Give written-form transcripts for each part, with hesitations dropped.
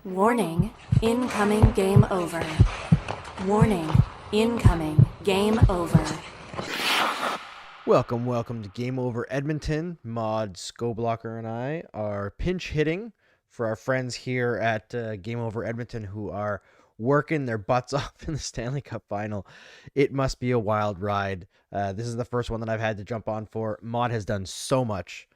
Warning, incoming game over. Warning, incoming game over. Welcome to Game Over Edmonton. Maude Schoblocher and I are pinch hitting for our friends here at Game Over Edmonton who are working their butts off in the Stanley Cup final. It must be a wild ride. This is the first one that I've had to jump on for. Maude has done so much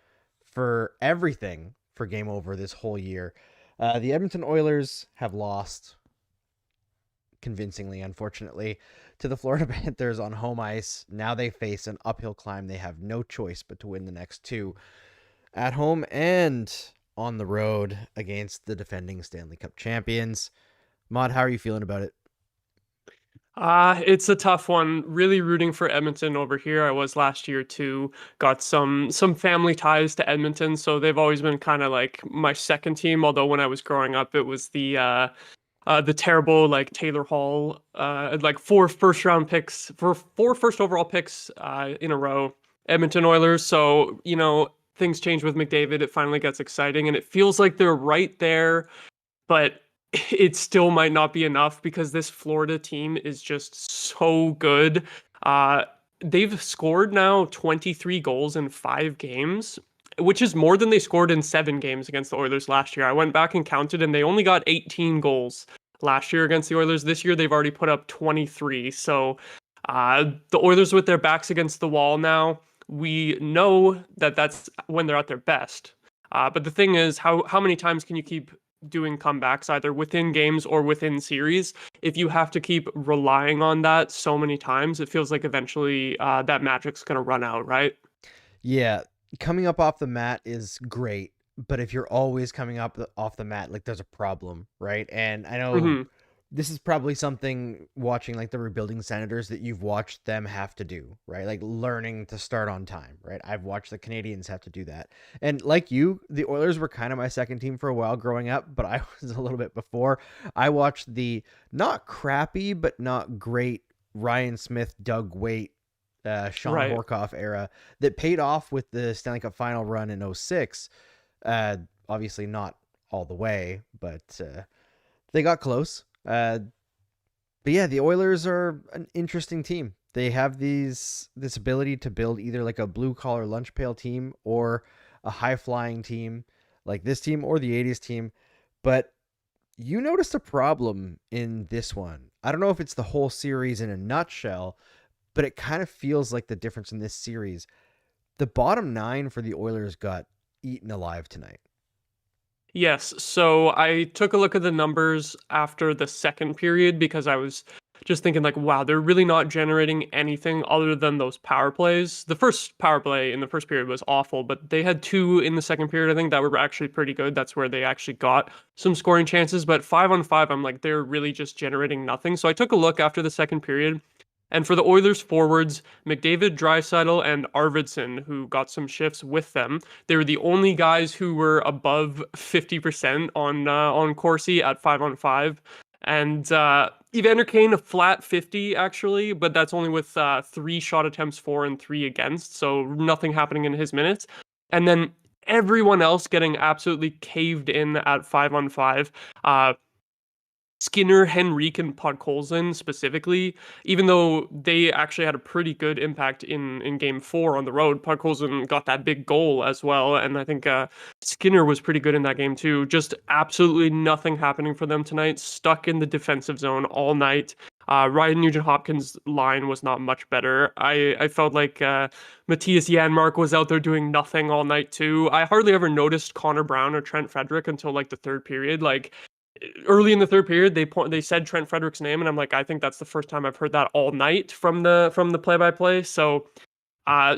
for everything for Game Over this whole year. The Edmonton Oilers have lost convincingly, unfortunately, to the Florida Panthers on home ice. Now they face an uphill climb. They have no choice but to win the next two at home and on the road against the defending Stanley Cup champions. Maude, how are you feeling about it? It's a tough one. Really rooting for Edmonton over here. I was last year too. Got some family ties to Edmonton, so they've always been kind of like my second team. Although when I was growing up, it was the terrible like Taylor Hall, like four first overall picks in a row, Edmonton Oilers. So things change with McDavid. It finally gets exciting, and it feels like they're right there, but it still might not be enough because this Florida team is just so good. They've scored now 23 goals in 5 games, which is more than they scored in 7 games against the Oilers last year. I went back and counted, and they only got 18 goals last year against the Oilers. This year, they've already put up 23. So the Oilers with their backs against the wall now, we know that that's when they're at their best. But the thing is, how many times can you keep doing comebacks either within games or within series? If you have to keep relying on that so many times, it feels like eventually that magic's going to run out, right? Yeah, coming up off the mat is great, but if you're always coming up off the mat, like there's a problem, right? And I know Hmm. this is probably something watching like the rebuilding Senators that you've watched them have to do, right? Like learning to start on time, right? I've watched the Canadians have to do that. And like you, the Oilers were kind of my second team for a while growing up, but I was a little bit before. I watched the not crappy, but not great Ryan Smith, Doug Waite, Sean Right. Horkoff era that paid off with the Stanley Cup final run in '06. Uh, Obviously not all the way, but they got close. But yeah, the Oilers are an interesting team. They have this ability to build either like a blue collar lunch pail team or a high flying team like this team or the '80s team. But you noticed a problem in this one. I don't know if it's the whole series in a nutshell, but it kind of feels like the difference in this series. The bottom 9 for the Oilers got eaten alive tonight. Yes. So I took a look at the numbers after the second period because I was just thinking like, wow, they're really not generating anything other than those power plays. The first power play in the first period was awful, but they had 2 in the second period, I think, that were actually pretty good. That's where they actually got some scoring chances. But 5-on-5, I'm like, they're really just generating nothing. So I took a look after the second period. And for the Oilers forwards, McDavid, Draisaitl, and Arvidsson, who got some shifts with them, they were the only guys who were above 50% on Corsi at 5-on-5. And Evander Kane, a flat 50 actually, but that's only with 3 shot attempts for and 3 against, so nothing happening in his minutes. And then everyone else getting absolutely caved in at 5-on-5. Skinner, Henrique, and Podkolzin specifically, even though they actually had a pretty good impact in game 4 on the road. Podkolzin got that big goal as well, and I think Skinner was pretty good in that game too. Just absolutely nothing happening for them tonight. Stuck in the defensive zone all night. Ryan Nugent-Hopkins' line was not much better. I felt like Matthias Janmark was out there doing nothing all night too. I hardly ever noticed Connor Brown or Trent Frederick until like the third period. Like early in the third period, they said Trent Frederick's name, and I'm like, I think that's the first time I've heard that all night from the play-by-play. So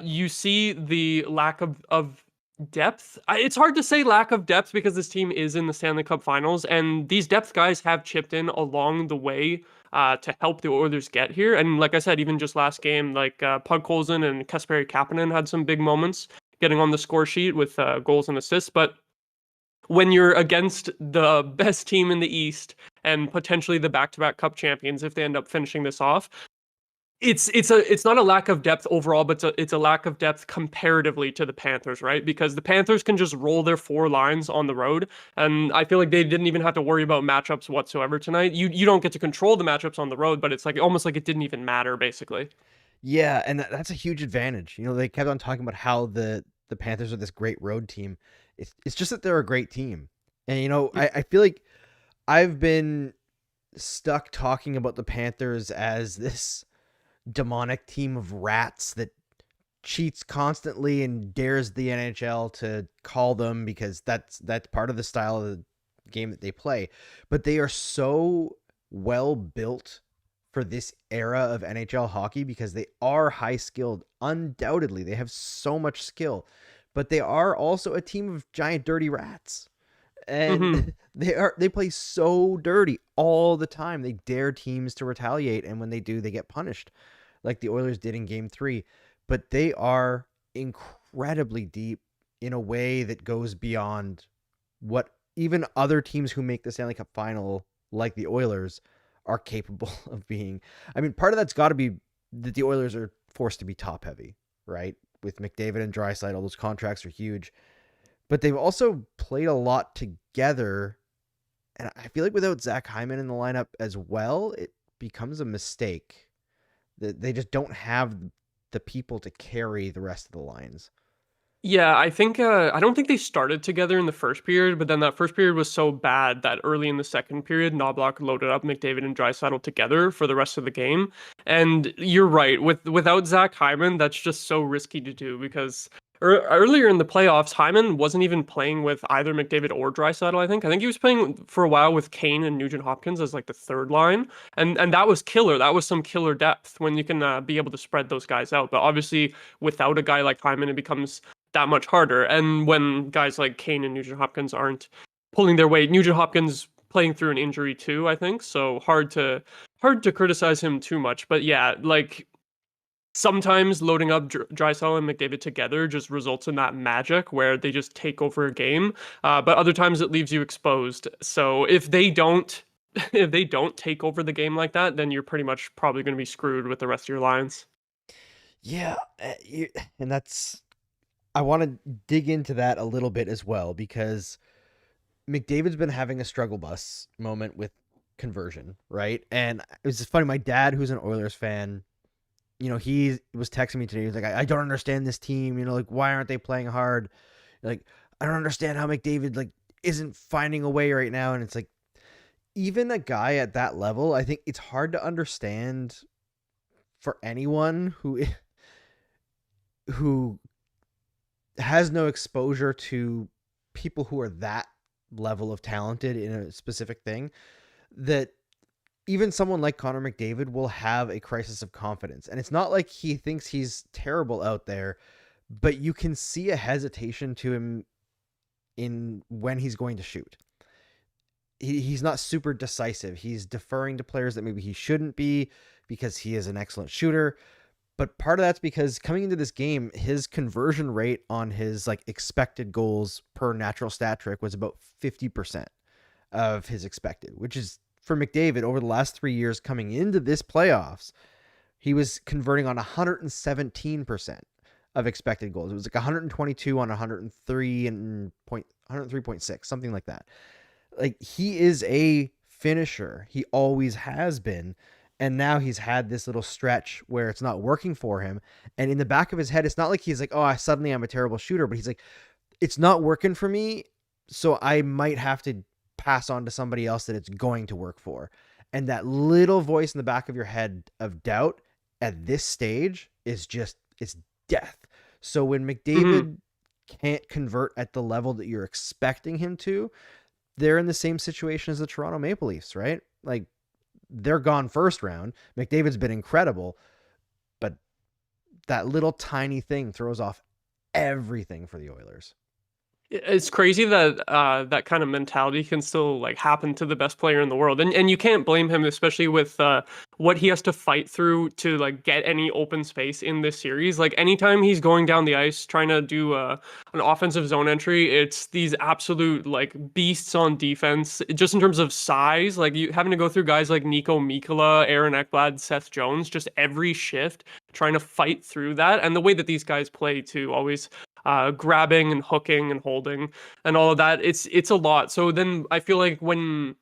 you see the lack of depth. It's hard to say lack of depth because this team is in the Stanley Cup Finals, and these depth guys have chipped in along the way to help the Oilers get here. And like I said, even just last game, like Podkolzin and Kasperi Kapanen had some big moments getting on the score sheet with goals and assists, but when you're against the best team in the East and potentially the back-to-back Cup champions, if they end up finishing this off, It's not a lack of depth overall, but it's a lack of depth comparatively to the Panthers, right? Because the Panthers can just roll their four lines on the road, and I feel like they didn't even have to worry about matchups whatsoever tonight. You don't get to control the matchups on the road, but it's like almost like it didn't even matter basically. Yeah, and that's a huge advantage. You know, they kept on talking about how the Panthers are this great road team. It's just that they're a great team. And you know, I feel like I've been stuck talking about the Panthers as this demonic team of rats that cheats constantly and dares the NHL to call them because that's part of the style of the game that they play. But they are so well built for this era of NHL hockey because they are high skilled. Undoubtedly, they have so much skill, but they are also a team of giant dirty rats. Hmm. And they play so dirty all the time. They dare teams to retaliate, and when they do, they get punished, like the Oilers did in Game 3. But they are incredibly deep in a way that goes beyond what even other teams who make the Stanley Cup final, like the Oilers, are capable of being. I mean, part of that's got to be that the Oilers are forced to be top heavy, right? With McDavid and Draisaitl, all those contracts are huge, but they've also played a lot together. And I feel like without Zach Hyman in the lineup as well, it becomes a mistake that they just don't have the people to carry the rest of the lines. Yeah, I don't think they started together in the first period, but then that first period was so bad that early in the second period, Knobloch loaded up McDavid and Draisaitl together for the rest of the game. And you're right, without Zach Hyman, that's just so risky to do because earlier in the playoffs, Hyman wasn't even playing with either McDavid or Draisaitl. I think he was playing for a while with Kane and Nugent Hopkins as like the third line, and that was killer. That was some killer depth when you can be able to spread those guys out. But obviously, without a guy like Hyman, it becomes that much harder. And when guys like Kane and Nugent Hopkins aren't pulling their weight, Nugent Hopkins playing through an injury too, I think. So hard to criticize him too much. But yeah, like sometimes loading up Draisaitl and McDavid together just results in that magic where they just take over a game. But other times it leaves you exposed. So if they don't if they don't take over the game like that, then you're pretty much probably going to be screwed with the rest of your lines. Yeah, and that's I want to dig into that a little bit as well because McDavid's been having a struggle bus moment with conversion, right? And it was just funny. My dad, who's an Oilers fan, you know, he was texting me today. He's like, I don't understand this team. You know, like, why aren't they playing hard? Like, I don't understand how McDavid, like, isn't finding a way right now. And it's like, even a guy at that level, I think it's hard to understand for anyone who has no exposure to people who are that level of talented in a specific thing, that even someone like Connor McDavid will have a crisis of confidence. And it's not like he thinks he's terrible out there, but you can see a hesitation to him in when he's going to shoot. He's not super decisive. He's deferring to players that maybe he shouldn't be because he is an excellent shooter. But part of that's because coming into this game, his conversion rate on his like expected goals per natural stat trick was about 50% of his expected, which is for McDavid over the last 3 years coming into this playoffs, he was converting on 117% of expected goals. It was like 122 on 103.6, something like that. Like, he is a finisher. He always has been. And now he's had this little stretch where it's not working for him. And in the back of his head, it's not like he's like, oh, suddenly I'm a terrible shooter, but he's like, it's not working for me. So I might have to pass on to somebody else that it's going to work for. And that little voice in the back of your head of doubt at this stage is just, it's death. So when McDavid can't convert at the level that you're expecting him to, they're in the same situation as the Toronto Maple Leafs, right? Like, they're gone first round. McDavid's been incredible, but that little tiny thing throws off everything for the Oilers. It's crazy that that kind of mentality can still like happen to the best player in the world, and you can't blame him, especially with what he has to fight through to like get any open space in this series. Like anytime he's going down the ice trying to do an offensive zone entry, it's these absolute like beasts on defense. Just in terms of size, like you having to go through guys like Nico Mikkola, Aaron Ekblad, Seth Jones, just every shift trying to fight through that. And the way that these guys play too, always grabbing and hooking and holding and all of that, it's a lot. So then I feel like when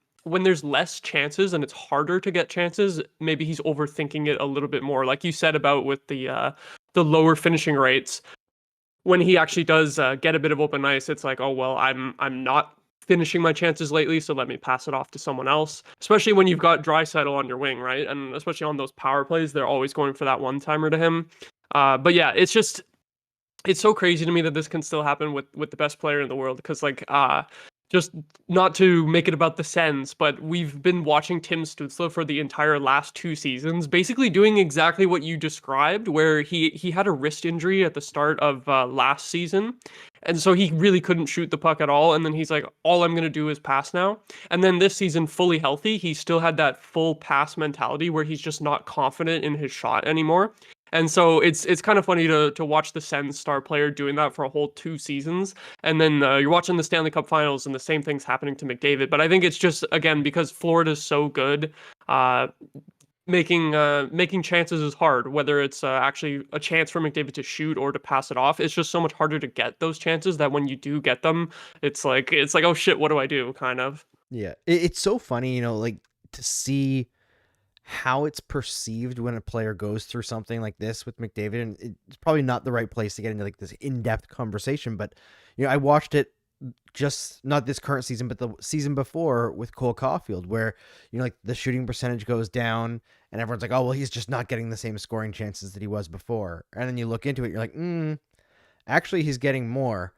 there's less chances and it's harder to get chances, maybe he's overthinking it a little bit more. Like you said about with the lower finishing rates, when he actually does get a bit of open ice, it's like, oh well, I'm not finishing my chances lately, so let me pass it off to someone else. Especially when you've got Draisaitl on your wing, right? And especially on those power plays, they're always going for that one timer to him. But yeah, it's so crazy to me that this can still happen with the best player in the world, because like just not to make it about the Sens, but we've been watching Tim Stützle for the entire last 2 seasons, basically doing exactly what you described, where he had a wrist injury at the start of last season. And so he really couldn't shoot the puck at all. And then he's like, all I'm going to do is pass now. And then this season, fully healthy, he still had that full pass mentality where he's just not confident in his shot anymore. And so it's kind of funny to watch the Sens star player doing that for a whole 2 seasons. And then you're watching the Stanley Cup Finals and the same thing's happening to McDavid. But I think it's just, again, because Florida's so good, making chances is hard, whether it's actually a chance for McDavid to shoot or to pass it off. It's just so much harder to get those chances that when you do get them, it's like, oh shit, what do I do? Kind of. Yeah. It's so funny, like to see how it's perceived when a player goes through something like this with McDavid. And it's probably not the right place to get into like this in-depth conversation, but I watched it just not this current season, but the season before with Cole Caulfield, where, like the shooting percentage goes down and everyone's like, oh, well, he's just not getting the same scoring chances that he was before. And then you look into it, you're like, actually he's getting more.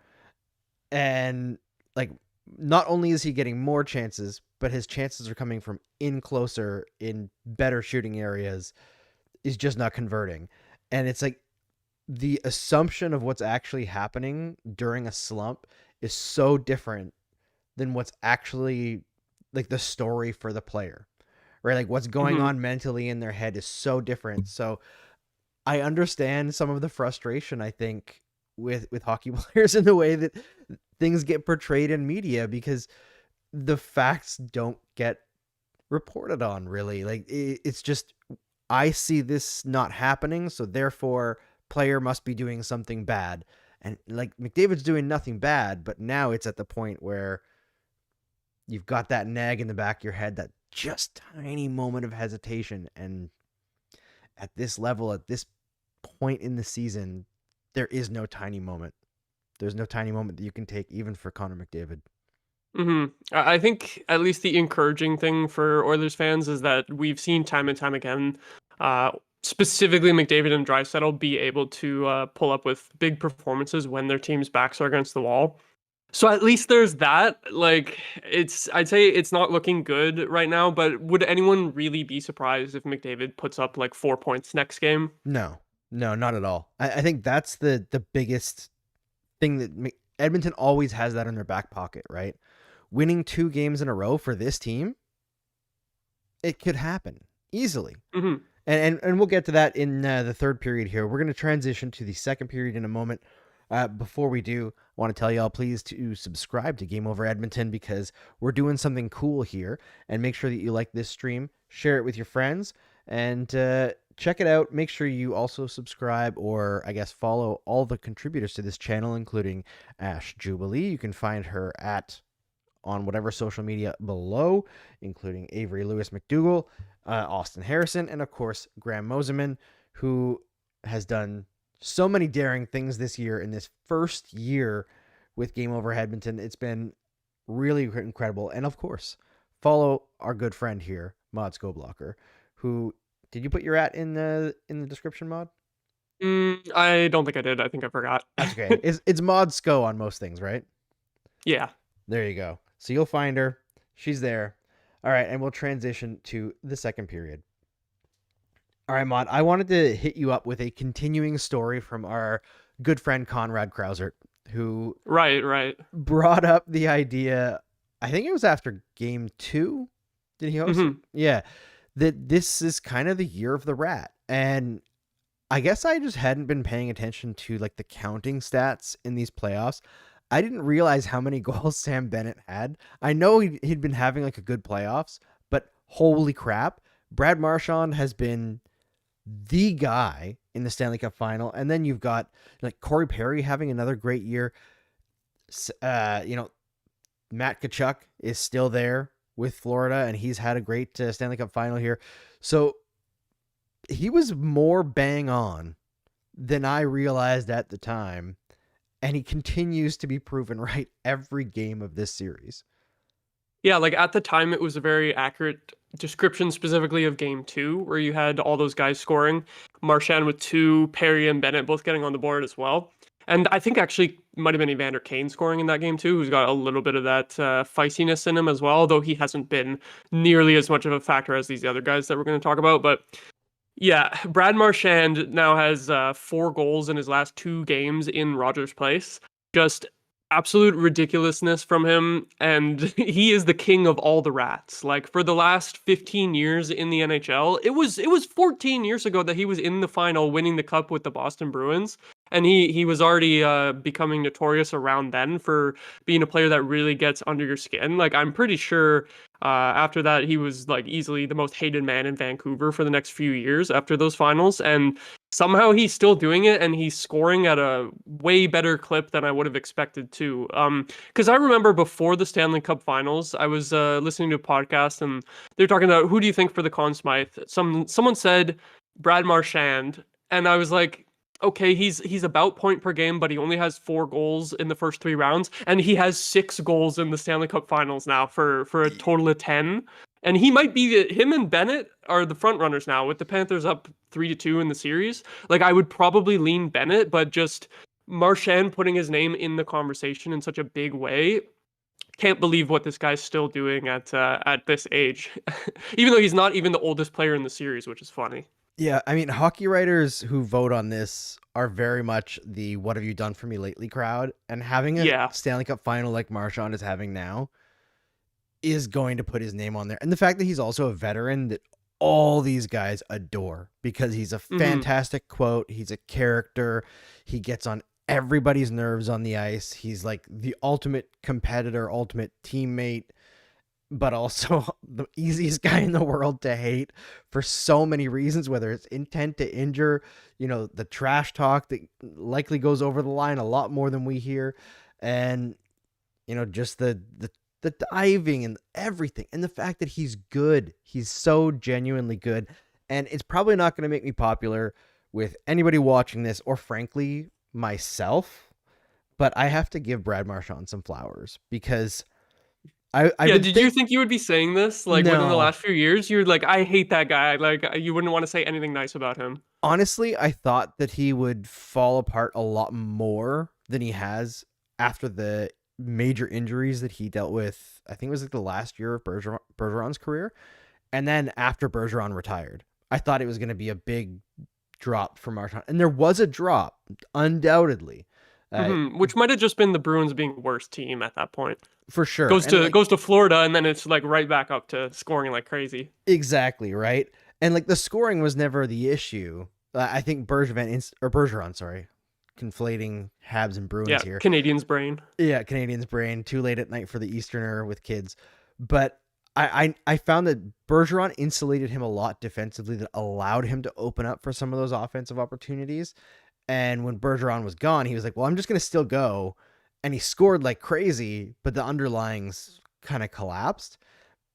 And like, not only is he getting more chances, but his chances are coming from in closer, in better shooting areas, is just not converting. And it's like the assumption of what's actually happening during a slump is so different than what's actually like the story for the player, right? Like what's going on mentally in their head is so different. So I understand some of the frustration, I think, with hockey players in the way that things get portrayed in media, because the facts don't get reported on, really. Like it's just, I see this not happening, so therefore player must be doing something bad. And like McDavid's doing nothing bad, but now it's at the point where you've got that nag in the back of your head, that just tiny moment of hesitation. And at this level, at this point in the season, there is no tiny moment. There's no tiny moment that you can take, even for Connor McDavid. I think at least the encouraging thing for Oilers fans is that we've seen time and time again, specifically McDavid and Draisaitl be able to pull up with big performances when their team's backs are against the wall. So at least there's that. Like I'd say it's not looking good right now, but would anyone really be surprised if McDavid puts up like 4 points next game? No, not at all. I think that's the biggest thing, that Edmonton always has that in their back pocket, right? Winning 2 games in a row for this team, it could happen easily. And we'll get to that in the third period here. We're going to transition to the second period in a moment. Before we do, I want to tell y'all please to subscribe to Game Over Edmonton, because we're doing something cool here. And make sure that you like this stream, share it with your friends, and check it out. Make sure you also subscribe, or I guess follow all the contributors to this channel, including Ash Jubilee. You can find her on whatever social media below, including Avry Lewis-McDougall, Austin Harrison, and of course Graham Mosimann, who has done so many daring things this year in this first year with Game Over Edmonton. It's been really incredible. And of course, follow our good friend here, Maude Schoblocher, who, did you put your in the description, Maude? I don't think I did. I think I forgot. That's okay. It's Maude Sco on most things, right? Yeah. There you go. So you'll find her. She's there. All right, and we'll transition to the second period. All right, Maude, I wanted to hit you up with a continuing story from our good friend Conrad Krausert, who right brought up the idea, I think it was after game 2. Did he host it? Yeah. that this is kind of the year of the rat. And I guess I just hadn't been paying attention to like the counting stats in these playoffs. I didn't realize how many goals Sam Bennett had. I know he'd been having like a good playoffs, but holy crap, Brad Marchand has been the guy in the Stanley Cup final. And then you've got like Corey Perry having another great year. Matt Tkachuk is still there with Florida, and he's had a great Stanley Cup final here. So he was more bang on than I realized at the time, and he continues to be proven right every game of this series. Yeah, like at the time, it was a very accurate description specifically of game 2, where you had all those guys scoring. Marchand with 2, Perry and Bennett both getting on the board as well. And I think actually might have been Evander Kane scoring in that game too, who's got a little bit of that feistiness in him as well, though he hasn't been nearly as much of a factor as these other guys that we're going to talk about. But yeah, Brad Marchand now has 4 goals in his last 2 games in Rogers Place. Just absolute ridiculousness from him, and he is the king of all the rats. Like for the last 15 years in the NHL, it was 14 years ago that he was in the final winning the cup with the Boston Bruins, and he was already becoming notorious around then for being a player that really gets under your skin. Like I'm pretty sure after that he was like easily the most hated man in Vancouver for the next few years after those finals, and somehow he's still doing it, and he's scoring at a way better clip than I would have expected to. Because I remember before the Stanley Cup Finals, I was listening to a podcast, and they're talking about who do you think for the Conn Smythe. Someone said Brad Marchand, and I was like, okay, he's about point per game, but he only has 4 goals in the first 3 rounds, and he has 6 goals in the Stanley Cup Finals now for a total of 10. And he might be him and Bennett are the front runners now with the Panthers up 3-2 in the series. Like I would probably lean Bennett, but just Marchand putting his name in the conversation in such a big way. Can't believe what this guy's still doing at this age, even though he's not even the oldest player in the series, which is funny. Yeah, I mean, hockey writers who vote on this are very much the "What have you done for me lately" crowd, and having a Stanley Cup final like Marchand is having now is going to put his name on there. And the fact that he's also a veteran that all these guys adore because he's a fantastic quote. He's a character. He gets on everybody's nerves on the ice. He's like the ultimate competitor, ultimate teammate, but also the easiest guy in the world to hate for so many reasons, whether it's intent to injure, the trash talk that likely goes over the line a lot more than we hear. And, just the diving and everything, and the fact that he's good. He's so genuinely good. And it's probably not going to make me popular with anybody watching this, or frankly, myself, but I have to give Brad Marchand some flowers because did you think you would be saying this like within the last few years? You're like, I hate that guy. Like you wouldn't want to say anything nice about him. Honestly, I thought that he would fall apart a lot more than he has after the major injuries that he dealt with. I think it was like the last year of Bergeron's career. And then after Bergeron retired, I thought it was going to be a big drop for Marchand. And there was a drop, undoubtedly. Which might have just been the Bruins being worst team at that point. For sure. Goes to Florida, and then it's like right back up to scoring like crazy. Exactly, right? And like the scoring was never the issue. I think Bergeron, sorry. Conflating Habs and Bruins here. Canadian's brain. Yeah, Canadian's brain. Too late at night for the Easterner with kids. But I found that Bergeron insulated him a lot defensively that allowed him to open up for some of those offensive opportunities. And when Bergeron was gone, he was like, well, I'm just going to still go. And he scored like crazy, but the underlyings kind of collapsed.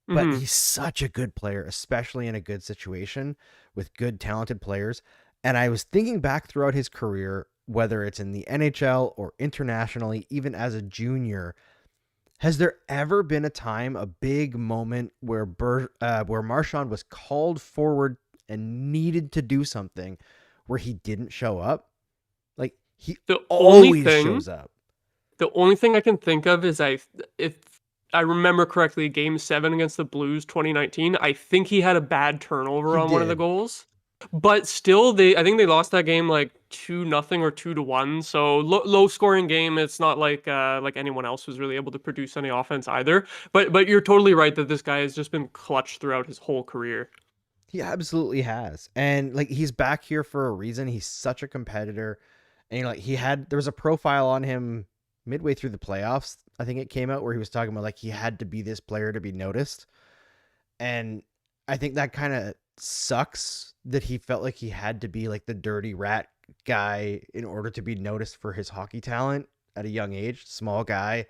But he's such a good player, especially in a good situation with good, talented players. And I was thinking back throughout his career, whether it's in the NHL or internationally, even as a junior, has there ever been a time, a big moment where Marchand was called forward and needed to do something where he didn't show up? Like he always shows up. The only thing I can think of is if I remember correctly, Game 7 against the Blues 2019, I think he had a bad turnover on one of the goals. But still, I think they lost that game like 2-0 or 2-1. So low scoring game. It's not like anyone else was really able to produce any offense either. But you're totally right that this guy has just been clutch throughout his whole career. He absolutely has. And like he's back here for a reason. He's such a competitor. And like there was a profile on him midway through the playoffs. I think it came out where he was talking about like he had to be this player to be noticed. And I think that kind of sucks that he felt like he had to be like the dirty rat guy in order to be noticed for his hockey talent at a young age. Small guy.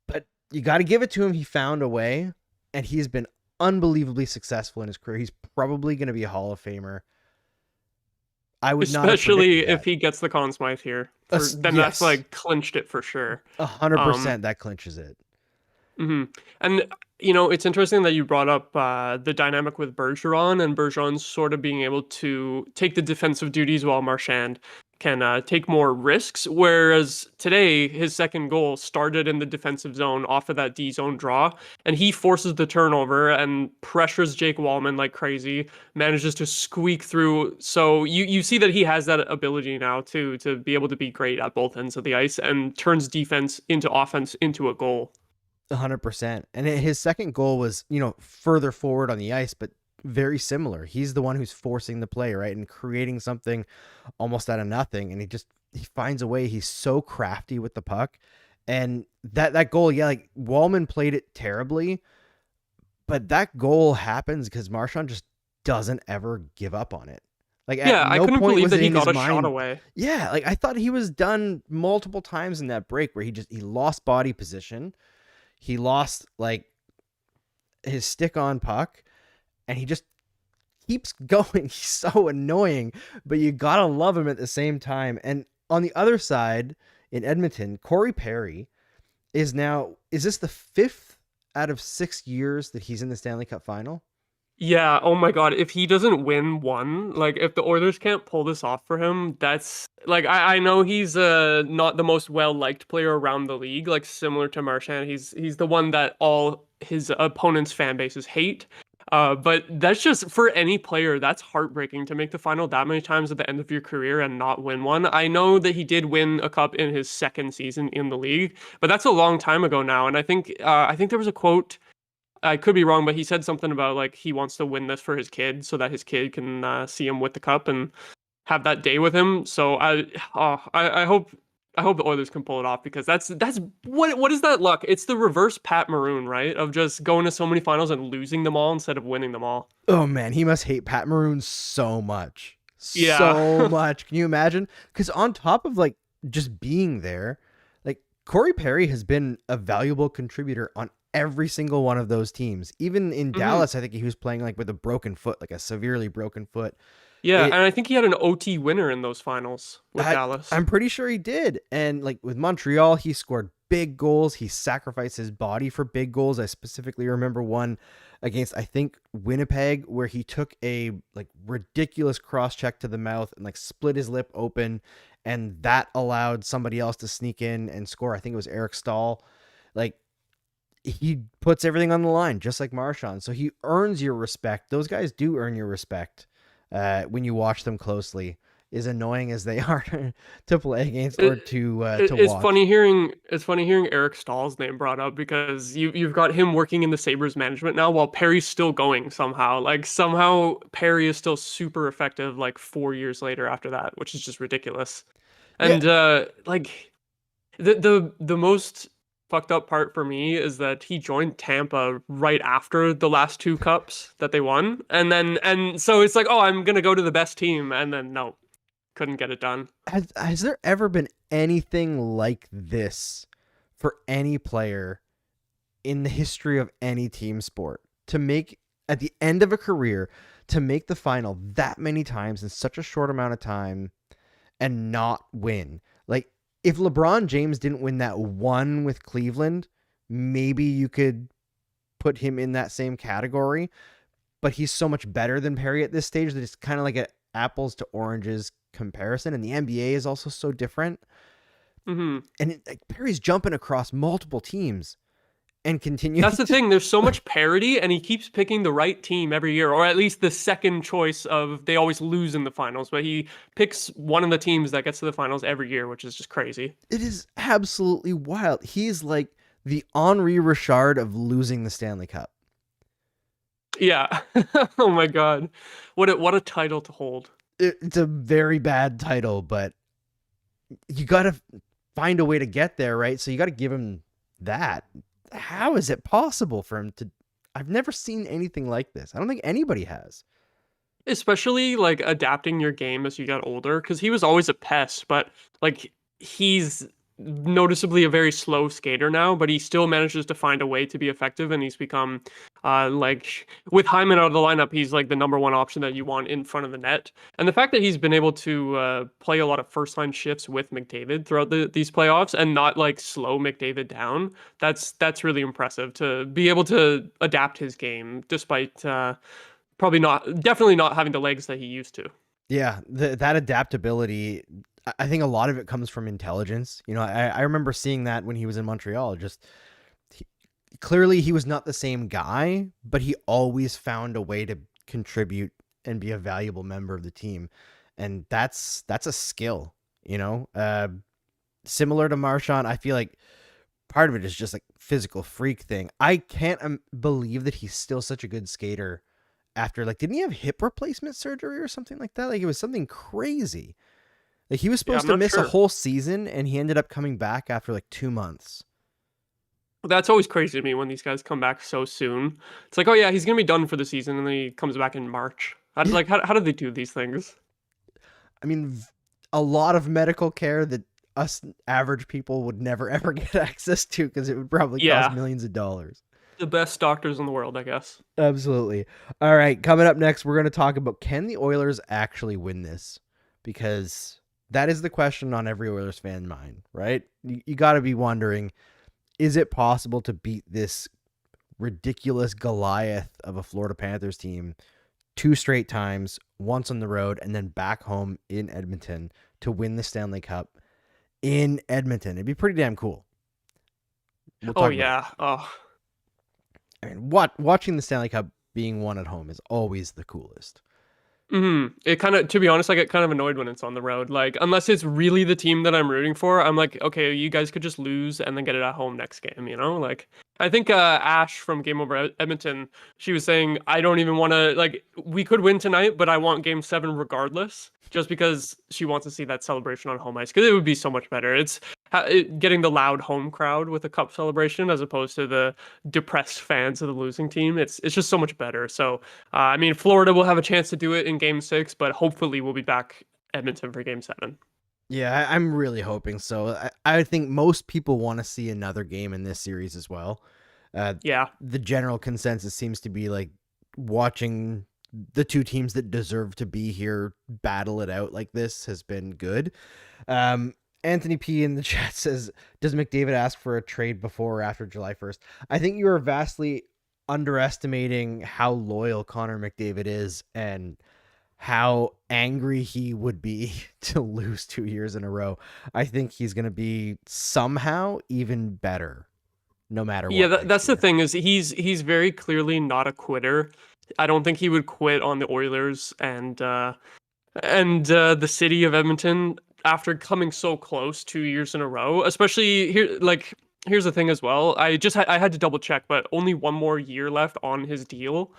But you got to give it to him. He found a way, and he's been unbelievably successful in his career. He's probably going to be a Hall of Famer. I would not have Especially predicted if that. he gets the Conn Smythe here. Then that's Yes, like clinched it for sure. 100% that clinches it. Hmm. And it's interesting that you brought up the dynamic with Bergeron and Bergeron sort of being able to take the defensive duties while Marchand can take more risks. Whereas today, his second goal started in the defensive zone off of that D zone draw, and he forces the turnover and pressures Jake Wallman like crazy, manages to squeak through. So you see that he has that ability now too, to be able to be great at both ends of the ice and turns defense into offense into a goal. 100%. And his second goal was, further forward on the ice, but very similar. He's the one who's forcing the play, right? And creating something almost out of nothing. And he finds a way. He's so crafty with the puck. And that goal, yeah, like Wallman played it terribly, but that goal happens because Marchand just doesn't ever give up on it. Like Yeah, at I no couldn't point believe was that it he in his got a shot mind. away. Yeah, like I thought he was done multiple times in that break where he lost body position. He lost like his stick on puck, and he just keeps going. He's so annoying, but you gotta love him at the same time. And on the other side in Edmonton, Corey Perry is this the 5th out of 6 years that he's in the Stanley Cup final? Yeah, oh my God, if he doesn't win one, like if the Oilers can't pull this off for him, that's like I know he's not the most well-liked player around the league, like similar to Marchand. He's the one that all his opponents' fan bases hate. But that's just for any player, that's heartbreaking to make the final that many times at the end of your career and not win one. I know that he did win a cup in his second season in the league, but that's a long time ago now. And I think there was a quote. I could be wrong, but he said something about like he wants to win this for his kid so that his kid can see him with the cup and have that day with him. So I hope the Oilers can pull it off because that's what is that luck? It's the reverse Pat Maroon, right? Of just going to so many finals and losing them all instead of winning them all. Oh man, he must hate Pat Maroon so much. Yeah. So much. Can you imagine? Because on top of like just being there, like Corey Perry has been a valuable contributor on every single one of those teams. Even in Hmm. Dallas, I think he was playing like with a broken foot, like a severely broken foot. Yeah, and It I think he had an OT winner in those finals with Dallas. I'm pretty sure he did. And like with Montreal, he scored big goals. He sacrificed his body for big goals. I specifically remember one against I think Winnipeg where he took a like ridiculous cross check to the mouth and like split his lip open, and that allowed somebody else to sneak in and score. I think it was Eric Stahl. Like he puts everything on the line just like Marchand. So he earns your respect. Those guys do earn your respect when you watch them closely, as annoying as they are to play against or It, to it's watch. funny hearing Eric Stahl's name brought up because you've got him working in the Sabres management now while Perry's still going somehow. Like somehow Perry is still super effective like 4 years later after that, which is just ridiculous. Yeah, And like the most fucked up part for me is that he joined Tampa right after the last two cups that they won. And so it's like, oh, I'm gonna go to the best team, and then no, couldn't get it done. has there ever been anything like this for any player in the history of any team sport to make at the end of a career to make the final that many times in such a short amount of time and not win? Like if LeBron James didn't win that one with Cleveland, maybe you could put him in that same category, but he's so much better than Perry at this stage that it's kind of like an apples to oranges comparison. And the NBA is also so different. Hmm. And like, Perry's jumping across multiple teams and continuing. That's the thing. There's so much parity, and he keeps picking the right team every year, or at least the second choice of they always lose in the finals, but he picks one of the teams that gets to the finals every year, which is just crazy. It is absolutely wild. He's like the Henri Richard of losing the Stanley Cup. Yeah. Oh my God. What a title to hold. It's a very bad title, but you got to find a way to get there, right? So you got to give him that. How is it possible for him to? I've never seen anything like this. I don't think anybody has. Especially like adapting your game as you got older, because he was always a pest, but like he's noticeably a very slow skater now, but he still manages to find a way to be effective, and he's become like with Hyman out of the lineup, he's like the number one option that you want in front of the net. And the fact that he's been able to play a lot of first line shifts with McDavid throughout these playoffs and not like slow McDavid down, that's really impressive to be able to adapt his game despite definitely not having the legs that he used to. Yeah, that adaptability, I think a lot of it comes from intelligence. I remember seeing that when he was in Montreal. Clearly he was not the same guy, but he always found a way to contribute and be a valuable member of the team. And that's a skill, similar to Marchand. I feel like part of it is just like physical freak thing. I can't believe that he's still such a good skater after, like, didn't he have hip replacement surgery or something like that? Like, it was something crazy. Like, he was supposed to miss a whole season, and he ended up coming back after like 2 months. That's always crazy to me when these guys come back so soon. It's like, oh yeah, he's gonna be done for the season, and then he comes back in March. How do they do these things? I mean, a lot of medical care that us average people would never ever get access to, because it would probably cost millions of dollars. The best doctors in the world, I guess. Absolutely. All right, coming up next, we're going to talk about, can the Oilers actually win this? Because that is the question on every Oilers fan mind, right? You got to be wondering, is it possible to beat this ridiculous Goliath of a Florida Panthers team 2 straight times, once on the road, and then back home in Edmonton to win the Stanley Cup in Edmonton? It'd be pretty damn cool. Oh, yeah. Oh. I mean, watching the Stanley Cup being won at home is always the coolest. It kind of, to be honest, I get kind of annoyed when it's on the road. Like, unless it's really the team that I'm rooting for, I'm like, okay, you guys could just lose and then get it at home next game, Like, I think Ash from Game Over Edmonton, she was saying, I don't even want to, like, we could win tonight, but I want Game 7 regardless, just because she wants to see that celebration on home ice, because it would be so much better. It's getting the loud home crowd with a cup celebration as opposed to the depressed fans of the losing team. It's just so much better. So, I mean, Florida will have a chance to do it in Game 6, but hopefully we'll be back Edmonton for Game 7. Yeah, I'm really hoping so. I think most people want to see another game in this series as well. Yeah. The general consensus seems to be like watching the two teams that deserve to be here battle it out like this has been good. Anthony P in the chat says, does McDavid ask for a trade before or after July 1st? I think you are vastly underestimating how loyal Connor McDavid is and how angry he would be to lose 2 years in a row. I think he's going to be somehow even better no matter what. Yeah, that's the thing, is he's very clearly not a quitter. I don't think he would quit on the Oilers and the city of Edmonton after coming so close 2 years in a row. Especially here, like, here's the thing as well. I had to double check, but only one more year left on his deal.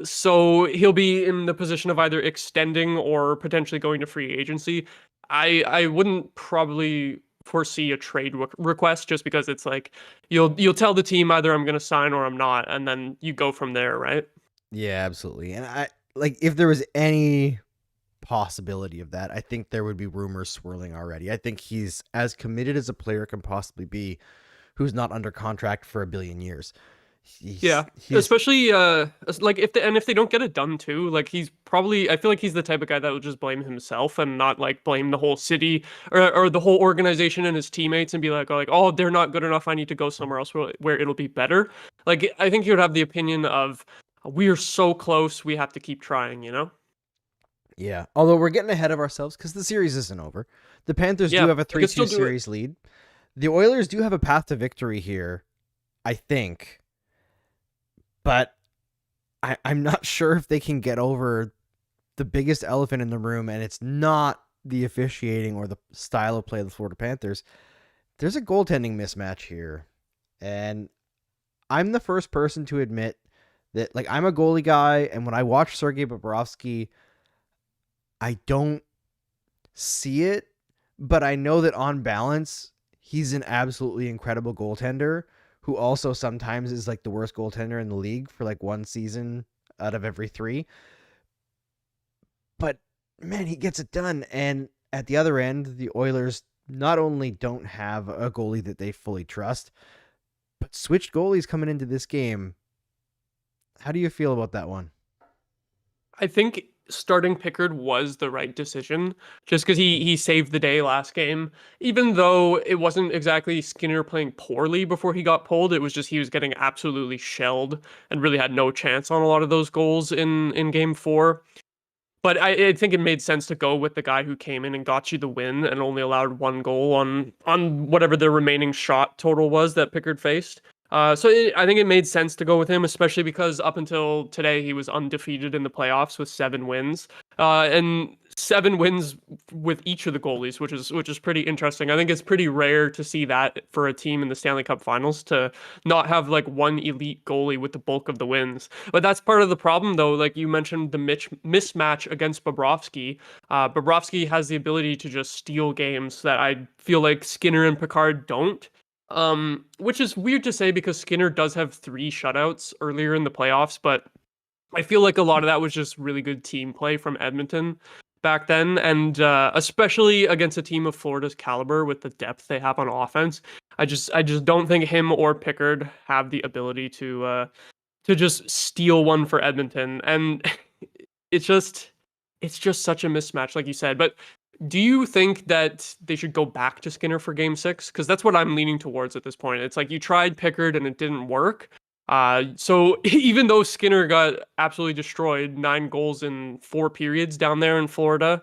So he'll be in the position of either extending or potentially going to free agency. I wouldn't probably foresee a trade request, just because it's like you'll tell the team either I'm going to sign or I'm not, and then you go from there, right? Yeah, absolutely. And I like, if there was any possibility of that, I think there would be rumors swirling already. I think he's as committed as a player can possibly be who's not under contract for 1 billion years. Especially like if they don't get it done too, like he's probably, I feel like he's the type of guy that will just blame himself and not like blame the whole city or the whole organization and his teammates and be like, oh, they're not good enough, I need to go somewhere else where it'll be better. Like, I think he would have the opinion of, we are so close, we have to keep trying, Yeah, although we're getting ahead of ourselves because the series isn't over. The Panthers do have a 3-2 series lead. The Oilers do have a path to victory here, I think. But I'm not sure if they can get over the biggest elephant in the room, and it's not the officiating or the style of play of the Florida Panthers. There's a goaltending mismatch here, and I'm the first person to admit That like I'm a goalie guy, and when I watch Sergei Bobrovsky, I don't see it, but I know that on balance, he's an absolutely incredible goaltender who also sometimes is like the worst goaltender in the league for like one season out of every 3. But man, he gets it done. And at the other end, the Oilers not only don't have a goalie that they fully trust, but switched goalies coming into this game. How do you feel about that one? I think starting Pickard was the right decision just because he saved the day last game. Even though it wasn't exactly Skinner playing poorly before he got pulled, it was just he was getting absolutely shelled and really had no chance on a lot of those goals in game 4. But I think it made sense to go with the guy who came in and got you the win and only allowed 1 goal on whatever the remaining shot total was that Pickard faced. I think it made sense to go with him, especially because up until today he was undefeated in the playoffs with 7 wins, and 7 wins with each of the goalies, which is pretty interesting. I think it's pretty rare to see that for a team in the Stanley Cup Finals to not have like one elite goalie with the bulk of the wins. But that's part of the problem, though. Like you mentioned, the mismatch against Bobrovsky. Bobrovsky has the ability to just steal games that I feel like Skinner and Picard don't. Which is weird to say because Skinner does have 3 shutouts earlier in the playoffs, but I feel like a lot of that was just really good team play from Edmonton back then, and especially against a team of Florida's caliber with the depth they have on offense. I just don't think him or Pickard have the ability to just steal one for Edmonton, and it's just such a mismatch, like you said. But do you think that they should go back to Skinner for game 6? Because that's what I'm leaning towards at this point. It's like you tried Pickard and it didn't work. So even though Skinner got absolutely destroyed, 9 goals in 4 periods down there in Florida,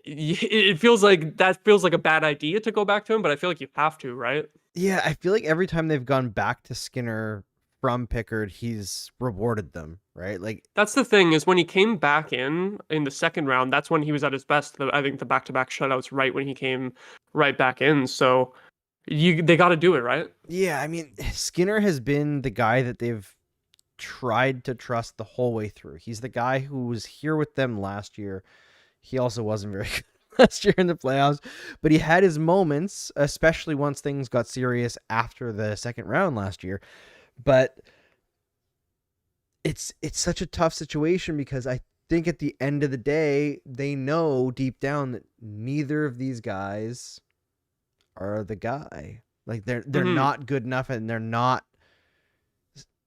it feels like a bad idea to go back to him, but I feel like you have to, right? Yeah, I feel like every time they've gone back to Skinner from Pickard, he's rewarded them, right? Like That's the thing, is when he came back in the second round, that's when he was at his best. I think the back-to-back shutouts right when he came right back in. So they got to do it, right? yeah, I mean, Skinner has been the guy that they've tried to trust the whole way through. He's the guy who was here with them last year. He also wasn't very good last year in the playoffs, but he had his moments, especially once things got serious after the second round last year. But it's such a tough situation because I think at the end of the day, they know deep down that neither of these guys are the guy. Like they're not good enough, and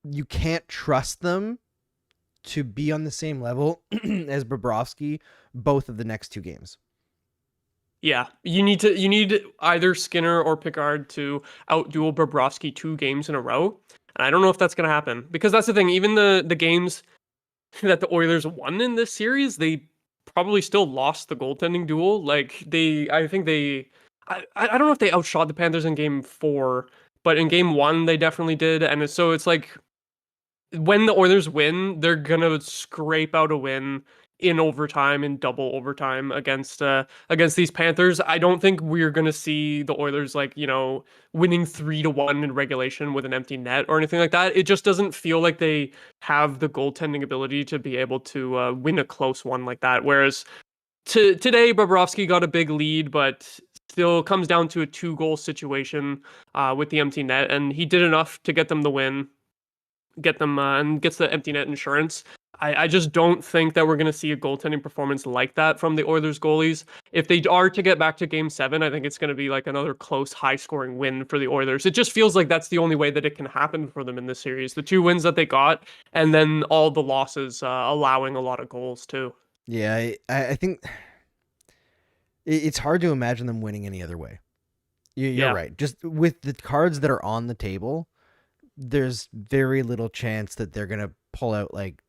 you can't trust them to be on the same level as Bobrovsky both of the next 2 games. Yeah, you need either Skinner or Picard to outduel Bobrovsky 2 games in a row. And I don't know if that's going to happen, because that's the thing. Even the games that the Oilers won in this series, they probably still lost the goaltending duel. Like I don't know if they outshot the Panthers in game 4, but in game 1 they definitely did. And so it's like when the Oilers win, they're gonna scrape out a win in overtime, in double overtime against these Panthers. I don't think we're gonna see the Oilers like, winning 3-1 in regulation with an empty net or anything like that. It just doesn't feel like they have the goaltending ability to be able to win a close one like that. Whereas today, Bobrovsky got a big lead, but still comes down to a 2-goal situation with the empty net, and he did enough to get them the win, get them and gets the empty net insurance. I just don't think that we're going to see a goaltending performance like that from the Oilers goalies. If they are to get back to game 7, I think it's going to be like another close, high-scoring win for the Oilers. It just feels like that's the only way that it can happen for them in this series. The 2 wins that they got, and then all the losses allowing a lot of goals too. Yeah, I think it's hard to imagine them winning any other way. You're right. Just with the cards that are on the table, there's very little chance that they're going to pull out like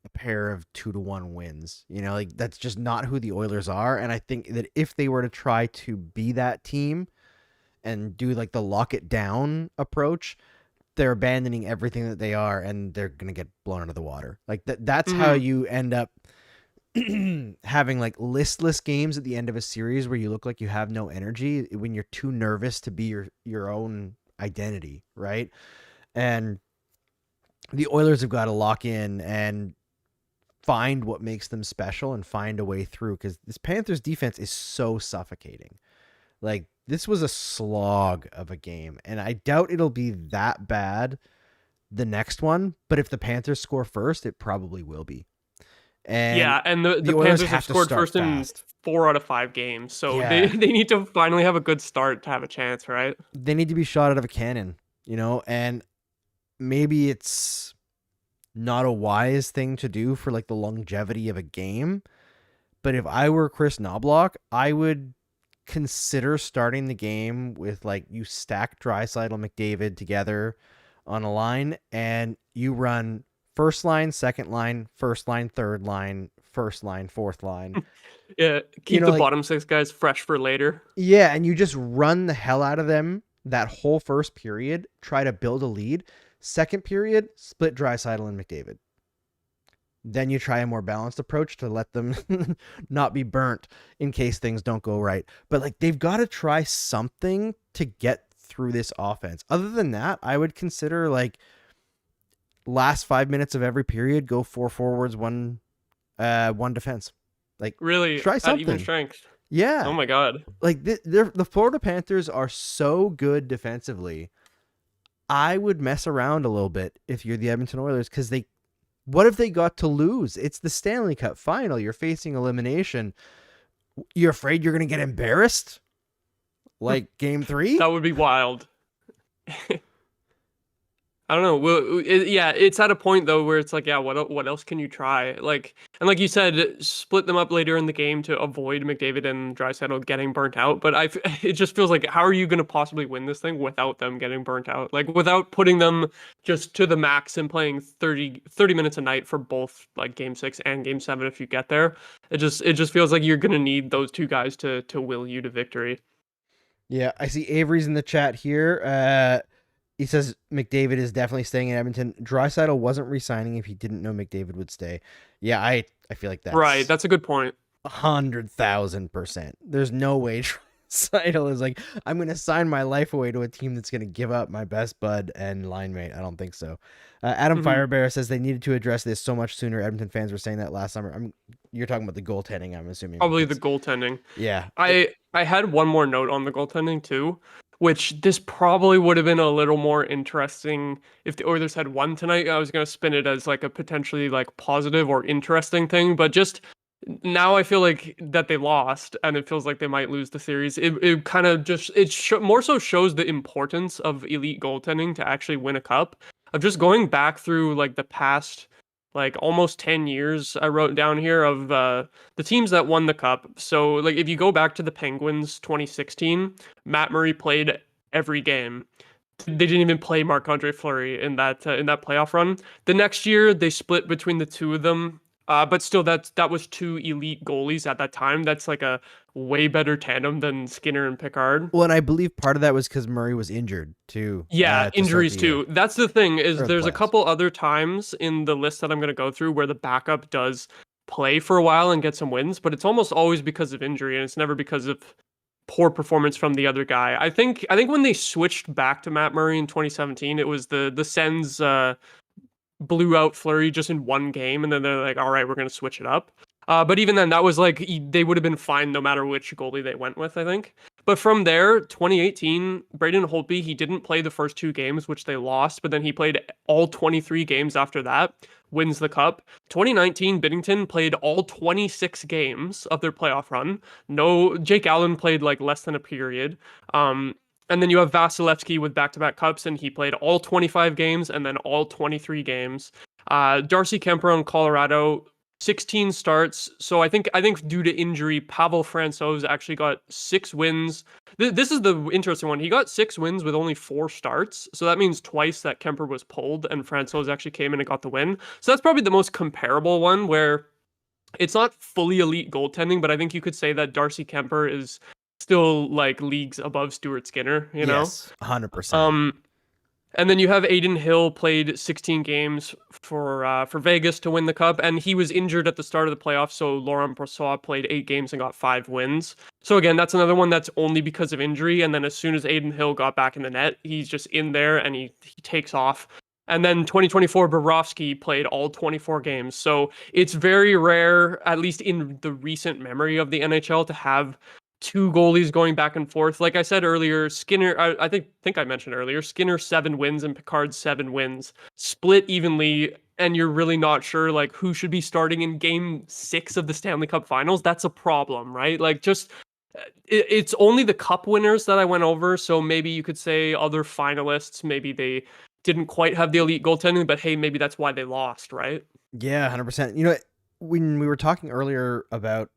a pair of 2-1 wins. Like that's just not who the Oilers are. And I think that if they were to try to be that team and do like the lock it down approach, they're abandoning everything that they are, and they're going to get blown out of the water. Like that's how you end up having like listless games at the end of a series where you look like you have no energy when you're too nervous to be your own identity. Right. And the Oilers have got to lock in and find what makes them special and find a way through, because this Panthers defense is so suffocating. Like, this was a slog of a game, and I doubt it'll be that bad the next one, but if the Panthers score first, it probably will be. And yeah, and the Oilers Panthers have have to scored start first in fast. 4 out of 5 games, so Yeah. they need to finally have a good start to have a chance, right? They need to be shot out of a cannon, and maybe it's not a wise thing to do for like the longevity of a game, but if I were Chris Knobloch, I would consider starting the game with, like, you stack Draisaitl, McDavid together on a line, and you run first line, second line, first line, third line, first line, fourth line. Yeah, keep the like, bottom 6 guys fresh for later. Yeah, and you just run the hell out of them that whole first period, try to build a lead. Second period, split Draisaitl and McDavid. Then you try a more balanced approach to let them not be burnt in case things don't go right. But, like, they've got to try something to get through this offense. Other than that, I would consider, like, last 5 minutes of every period, go 4 forwards, one defense. Like, Really, try at something. even strength. Yeah. Oh my god. Like, the Florida Panthers are so good defensively. I would mess around a little bit if you're the Edmonton Oilers, because what have they got to lose? It's the Stanley Cup final. You're facing elimination. You're afraid you're going to get embarrassed? Like game 3? That would be wild. I don't know. Well, yeah, it's at a point though where it's like, yeah, what else can you try? Like, and like you said, split them up later in the game to avoid McDavid and Draisaitl getting burnt out. But it just feels like, how are you going to possibly win this thing without them getting burnt out? Like, without putting them just to the max and playing 30 minutes a night for both, like, game 6 and game 7 if you get there. It just feels like you're going to need those 2 guys to will you to victory. Yeah, I see Avery's in the chat here. He says McDavid is definitely staying in Edmonton. Draisaitl wasn't re-signing if he didn't know McDavid would stay. Yeah, I feel like that's Right. That's a good point. 100,000%. There's no way Draisaitl is like, I'm going to sign my life away to a team that's going to give up my best bud and line mate. I don't think so. Adam Firebear says they needed to address this so much sooner. Edmonton fans were saying that last summer. You're talking about the goaltending, I'm assuming. Probably the goaltending. Yeah. I had one more note on the goaltending too, which this probably would have been a little more interesting if the Oilers had won tonight. I was going to spin it as like a potentially like positive or interesting thing, but just now I feel like that they lost and it feels like they might lose the series. It kind of just, more so shows the importance of elite goaltending to actually win a cup. Of just going back through like the past, like almost 10 years, I wrote down here of the teams that won the cup. So like if you go back to the Penguins 2016, Matt Murray played every game. They didn't even play Marc-Andre Fleury in that playoff run. The next year they split between the 2 of them. But still, that was 2 elite goalies at that time. That's like a way better tandem than Skinner and Pickard. Well, and I believe part of that was because Murray was injured too. Yeah, injuries too. That's the thing, is there's a playoffs. couple other times in the list that I'm going to go through where the backup does play for a while and get some wins, but it's almost always because of injury, and it's never because of poor performance from the other guy. I think when they switched back to Matt Murray in 2017, it was the Sens blew out Fleury just in one game, and then they're like, all right, we're going to switch it up. But even then, that was like, they would have been fine no matter which goalie they went with, I think. But from there, 2018, Braden Holtby, he didn't play the first 2 games, which they lost, but then he played all 23 games after that, wins the cup. 2019, Biddington played all 26 games of their playoff run. No, Jake Allen played like less than a period. And then you have Vasilevsky with back-to-back cups, and he played all 25 games and then all 23 games. Darcy Kemper on Colorado, 16 starts. So I think due to injury, Pavel Francouz actually got 6 wins. This is the interesting one. He got 6 wins with only 4 starts. So that means twice that Kemper was pulled and Francouz actually came in and got the win. So that's probably the most comparable one, where it's not fully elite goaltending, but I think you could say that Darcy Kemper is still like leagues above Stuart Skinner, you know? Yes, 100%. And then you have Aiden Hill, played 16 games for Vegas to win the cup, and he was injured at the start of the playoffs, so Laurent Brossoit played 8 games and got 5 wins. So again, that's another one that's only because of injury, and then as soon as Aiden Hill got back in the net, he's just in there and he takes off. And then 2024, Bobrovsky played all 24 games. So it's very rare, at least in the recent memory of the NHL, to have two goalies going back and forth. Like I said earlier, Skinner, I think I mentioned earlier, Skinner 7 wins and Picard 7 wins, split evenly, and you're really not sure like who should be starting in game 6 of the Stanley Cup Finals. That's a problem, right? Like just it's only the cup winners that I went over, so maybe you could say other finalists, maybe they didn't quite have the elite goaltending, but hey, maybe that's why they lost, right? Yeah, 100%. You know, when we were talking earlier about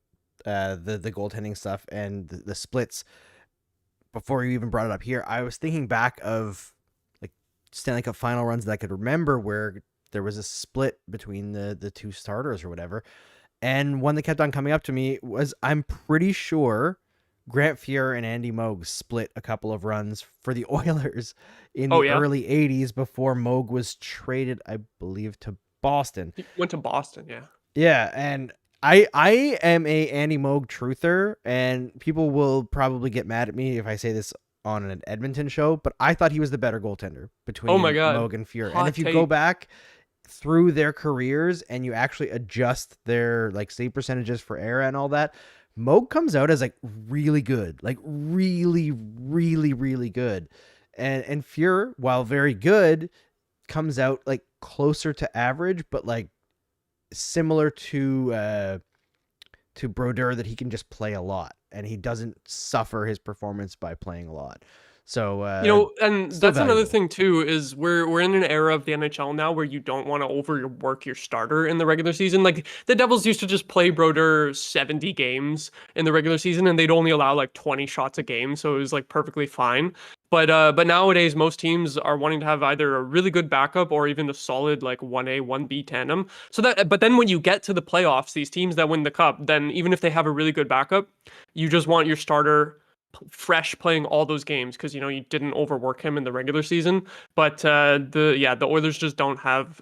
the goaltending stuff and the splits before you even brought it up here, I was thinking back of like Stanley Cup final runs that I could remember where there was a split between the two starters or whatever. And one that kept on coming up to me was, I'm pretty sure Grant Fuhr and Andy Moog split a couple of runs for the Oilers in the early 80s before Moog was traded, I believe, to Boston. He went to Boston, yeah. Yeah, and I am a Andy Moog truther, and people will probably get mad at me if I say this on an Edmonton show, but I thought he was the better goaltender between Moog and Fuhr. Hot and if you go back through their careers and you actually adjust their like save percentages for era and all that, Moog comes out as like really good, like really, really, really good. And Fuhr, while very good, comes out like closer to average, but like similar to Brodeur, that he can just play a lot and he doesn't suffer his performance by playing a lot. So and that's another thing too, is we're in an era of the NHL now where you don't want to overwork your starter in the regular season. Like the Devils used to just play Brodeur 70 games in the regular season and they'd only allow like 20 shots a game, so it was like perfectly fine. But nowadays most teams are wanting to have either a really good backup or even a solid like 1A 1B tandem. But then when you get to the playoffs, these teams that win the cup, then even if they have a really good backup, you just want your starter fresh playing all those games because you didn't overwork him in the regular season. But the Oilers just don't have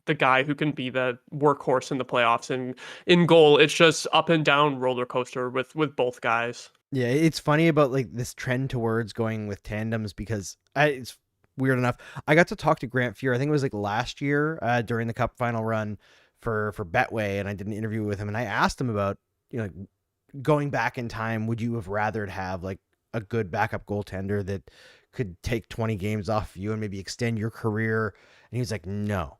the guy who can be the workhorse in the playoffs, and in goal it's just up and down roller coaster with both guys. Yeah, it's funny about like this trend towards going with tandems because it's weird enough. I got to talk to Grant Fuhr, I think it was like last year during the cup final run for Betway, and I did an interview with him and I asked him about going back in time, would you have rathered have like a good backup goaltender that could take 20 games off you and maybe extend your career? And he was like, no,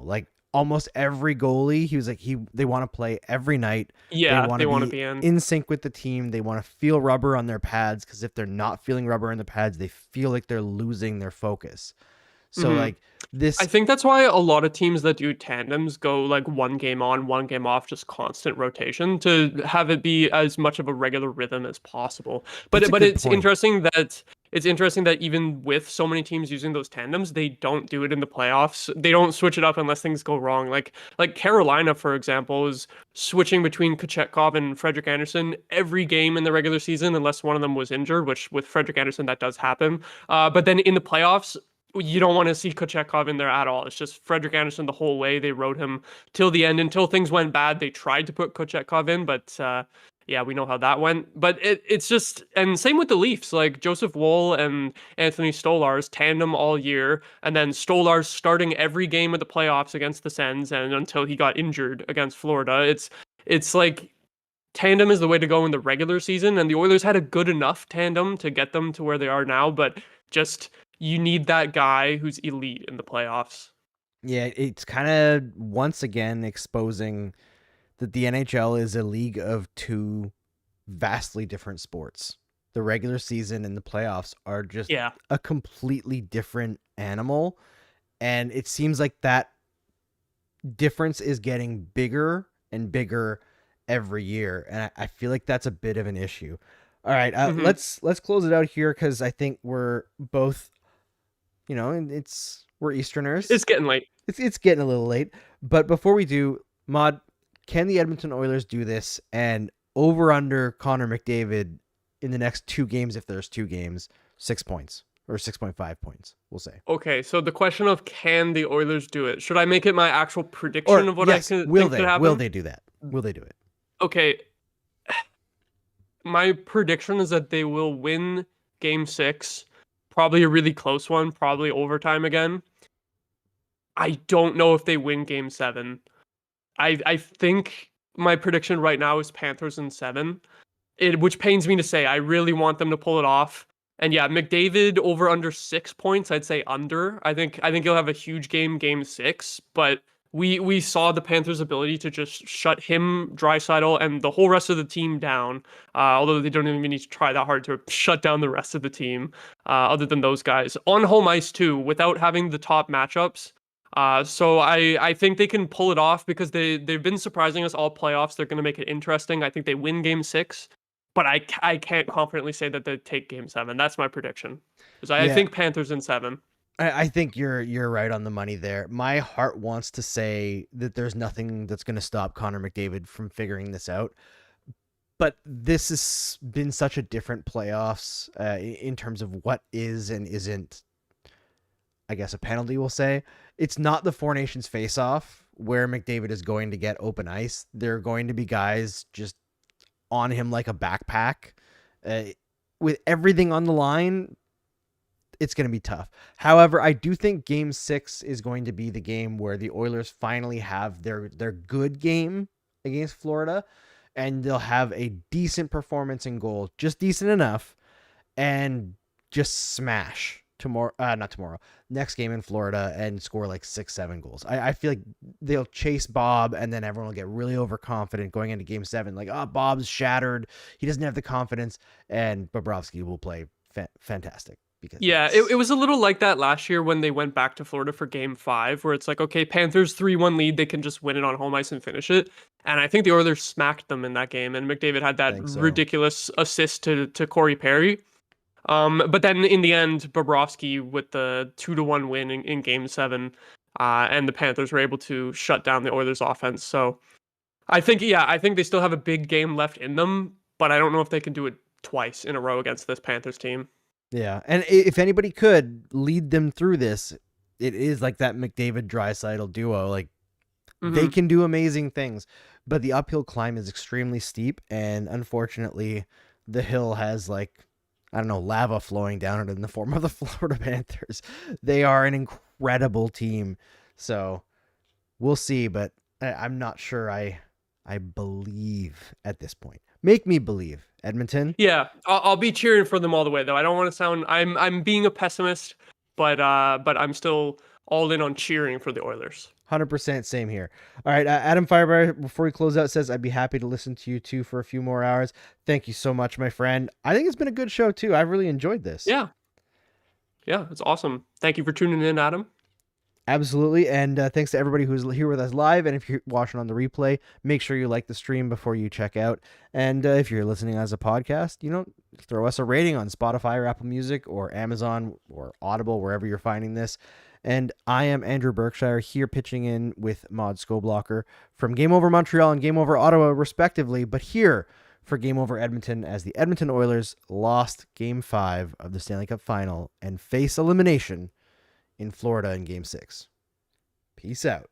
like almost every goalie, he was like, they want to play every night. Yeah, they want to be in sync with the team. They want to feel rubber on their pads, because if they're not feeling rubber on the pads, they feel like they're losing their focus. So like this, I think that's why a lot of teams that do tandems go like one game on, one game off, just constant rotation to have it be as much of a regular rhythm as possible. But it's interesting that even with so many teams using those tandems, they don't do it in the playoffs. They don't switch it up unless things go wrong. Like Carolina, for example, is switching between Kochetkov and Frederik Andersen every game in the regular season, unless one of them was injured, which with Frederik Andersen, that does happen. But then in the playoffs, you don't want to see Kochetkov in there at all. It's just Frederik Andersen the whole way. They rode him till the end until things went bad. They tried to put Kochetkov in, but we know how that went. But it's just, and same with the Leafs, like Joseph Woll and Anthony Stolarz tandem all year, and then Stolarz starting every game of the playoffs against the Sens and until he got injured against Florida. It's like tandem is the way to go in the regular season, and the Oilers had a good enough tandem to get them to where they are now, but just you need that guy who's elite in the playoffs. Yeah, it's kind of once again exposing that the NHL is a league of two vastly different sports. The regular season and the playoffs are just a completely different animal. And it seems like that difference is getting bigger and bigger every year. And I feel like that's a bit of an issue. All right, let's close it out here, because I think we're both, we're Easterners. It's getting late. It's getting a little late. But before we do, Maude, can the Edmonton Oilers do this and over under Connor McDavid in the next 2 games, if there's 2 games, 6 points or 6.5 points, we'll say? Okay, so the question of can the Oilers do it? Should I make it my actual prediction of what I think could happen? Will they do that? Will they do it? Okay. My prediction is that they will win Game 6, probably a really close one, probably overtime again. I don't know if they win Game 7. I think my prediction right now is Panthers in 7. Which pains me to say. I really want them to pull it off. And yeah, McDavid over under 6 points. I'd say under. I think he'll have a huge game 6. But we saw the Panthers' ability to just shut him, Draisaitl, and the whole rest of the team down. Although they don't even need to try that hard to shut down the rest of the team, other than those guys on home ice too, without having the top matchups. So I think they can pull it off because they've been surprising us all playoffs. They're going to make it interesting. I think they win Game 6. But I can't confidently say that they take Game 7. That's my prediction. Because I think Panthers in 7. I think you're right on the money there. My heart wants to say that there's nothing that's going to stop Connor McDavid from figuring this out. But this has been such a different playoffs in terms of what is and isn't, I guess, a penalty, we'll say. It's not the Four Nations face-off where McDavid is going to get open ice. There are going to be guys just on him like a backpack. With everything on the line, it's going to be tough. However, I do think Game 6 is going to be the game where the Oilers finally have their good game against Florida, and they'll have a decent performance in goal, just decent enough, and just smash next game in Florida and score like 6-7 goals. I feel like they'll chase Bob, and then everyone will get really overconfident going into Game 7. Like, oh, Bob's shattered. He doesn't have the confidence, and Bobrovsky will play fantastic. Because it was a little like that last year when they went back to Florida for Game 5, where it's like, okay, Panthers 3-1 lead, they can just win it on home ice and finish it. And I think the Oilers smacked them in that game, and McDavid had that ridiculous assist to Corey Perry. But then in the end, Bobrovsky with the 2-1 win in Game 7, and the Panthers were able to shut down the Oilers offense. So I think they still have a big game left in them, but I don't know if they can do it twice in a row against this Panthers team. Yeah, and if anybody could lead them through this, it is like that McDavid-Draisaitl duo. Like, they can do amazing things, but the uphill climb is extremely steep, and unfortunately, the hill has, like, I don't know, lava flowing down it in the form of the Florida Panthers. They are an incredible team. So we'll see, but I'm not sure I believe at this point. Make me believe, Edmonton. Yeah, I'll be cheering for them all the way, though. I don't want to sound I'm being a pessimist, but I'm still all in on cheering for the Oilers. 100% same here. All right, Adam Firebar, before we close out, says, I'd be happy to listen to you too for a few more hours. Thank you so much, my friend. I think it's been a good show too. I've really enjoyed this. Yeah, it's awesome. Thank you for tuning in, Adam. Absolutely, and thanks to everybody who's here with us live, and if you're watching on the replay, make sure you like the stream before you check out, and if you're listening as a podcast, throw us a rating on Spotify or Apple Music or Amazon or Audible, wherever you're finding this. And I am Andrew Berkshire, here pitching in with Maude Schoblocher from Game Over Montreal and Game Over Ottawa, respectively, but here for Game Over Edmonton as the Edmonton Oilers lost Game 5 of the Stanley Cup Final and face elimination in Florida in Game 6. Peace out.